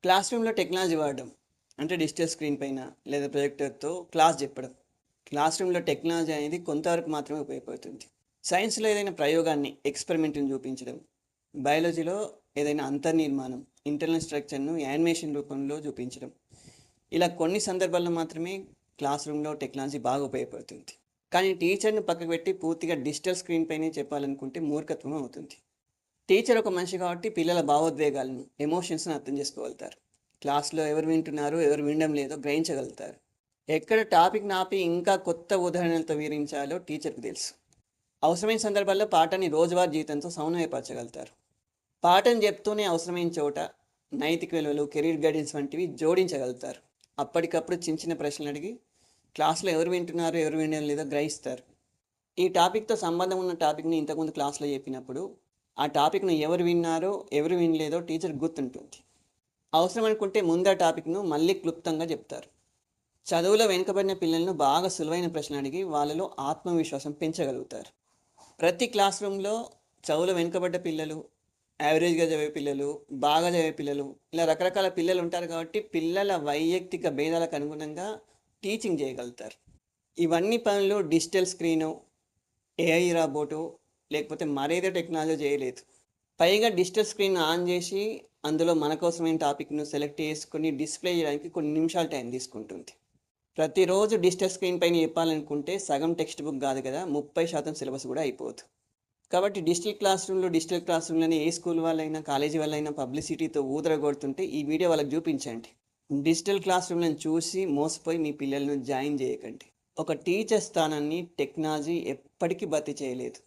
Class రూమ్‌లో technology వాడడం. అంటే డిజిటల్ స్క్రీన్ పైన లేదా ప్రొజెక్టర్‌తో క్లాస్ చెప్పడం. క్లాస్ రూమ్‌లో టెక్నాలజీ అనేది కొంతవరకు మాత్రమే ఉపయోగపడుతుంది. సైన్స్‌లో ఏదైనా ప్రయోగాన్ని, ఎక్స్‌పెరిమెంట్‌ని చూపించడం. బయాలజీలో ఏదైనా అంతర్నిర్మాణం, ఇంటర్నల్ స్ట్రక్చర్‌ను యానిమేషన్ రూపంలో చూపించడం. ఇలా కొన్ని సందర్భాల్లో మాత్రమే క్లాస్ రూమ్‌లో టెక్నాలజీ బాగా ఉపయోగపడుతుంది. కానీ టీచర్‌ని పక్కకు పెట్టి పూర్తిగా డిజిటల్ స్క్రీన్ పైనే చెప్పాలనుకుంటే మూర్ఖత్వం అవుతుంది. టీచర్ ఒక మనిషి కాబట్టి పిల్లల భావోద్వేగాలను, ఎమోషన్స్‌ని అర్థం చేసుకోగలుగుతారు. క్లాస్‌లో ఎవరు వింటున్నారు, ఎవరు వినడం లేదో గ్రహించగలుగుతారు. ఎక్కడ టాపిక్‌ని ఆపి ఇంకా కొత్త ఉదాహరణలతో వివరించాలో టీచర్‌కి తెలుసు. అవసరమైన సందర్భాల్లో పాఠాన్ని రోజువారీ జీవితంతో సమన్వయపరచగలుగుతారు. పాఠం చెప్తూనే అవసరమైన చోట నైతిక విలువలు, కెరీర్ గైడెన్స్ వంటివి జోడించగలుగుతారు. అప్పటికప్పుడు చిన్న చిన్న ప్రశ్నలు అడిగి క్లాస్‌లో ఎవరు వింటున్నారు, ఎవరు వినడం లేదో గ్రహిస్తారు. ఈ టాపిక్‌తో సంబంధం ఉన్న టాపిక్‌ని ఇంతకుముందు క్లాస్‌లో చెప్పినప్పుడు, ఆ టాపిక్‌ను ఎవరు విన్నారో, ఎవరు వినలేదో టీచర్‌కి గుర్తుంటుంది. అవసరం అనుకుంటే ముందు ఆ టాపిక్‌ను మళ్ళీ క్లుప్తంగా చెప్తారు. చదువులో వెనుకబడిన పిల్లలను బాగా సులువైన ప్రశ్నలు అడిగి వాళ్ళలో ఆత్మవిశ్వాసం పెంచగలుగుతారు. ప్రతి క్లాస్ రూమ్‌లో చదువులో వెనుకబడ్డ పిల్లలు, యావరేజ్‌గా చదివే పిల్లలు, బాగా చదివే పిల్లలు, ఇలా రకరకాల పిల్లలు ఉంటారు కాబట్టి పిల్లల వైయక్తిక భేదాలకు అనుగుణంగా టీచింగ్ చేయగలుగుతారు. ఇవన్నీ పనులు డిజిటల్ స్క్రీను, ఏఐ రాబోటు లేకపోతే మరేదో టెక్నాలజీ చేయలేదు. పైగా డిజిటల్ స్క్రీన్ ఆన్ చేసి అందులో మన కోసమైన టాపిక్ను సెలెక్ట్ చేసుకొని డిస్ప్లే చేయడానికి కొన్ని నిమిషాలు టైం తీసుకుంటుంది. ప్రతిరోజు డిజిటల్ స్క్రీన్ పైన చెప్పాలనుకుంటే సగం టెక్స్ట్ బుక్ కాదు కదా, 30% సిలబస్ కూడా అయిపోదు. కాబట్టి డిజిటల్ క్లాస్ రూమ్లని ఏ స్కూల్ వాళ్ళైనా కాలేజీ వాళ్ళైనా పబ్లిసిటీతో ఊదరగొడుతుంటే ఈ వీడియో వాళ్ళకి చూపించండి. డిజిటల్ క్లాస్ రూమ్లను చూసి మోసపోయి మీ పిల్లలను జాయిన్ చేయకండి. ఒక టీచర్ స్థానాన్ని టెక్నాలజీ ఎప్పటికీ భర్తీ చేయలేదు.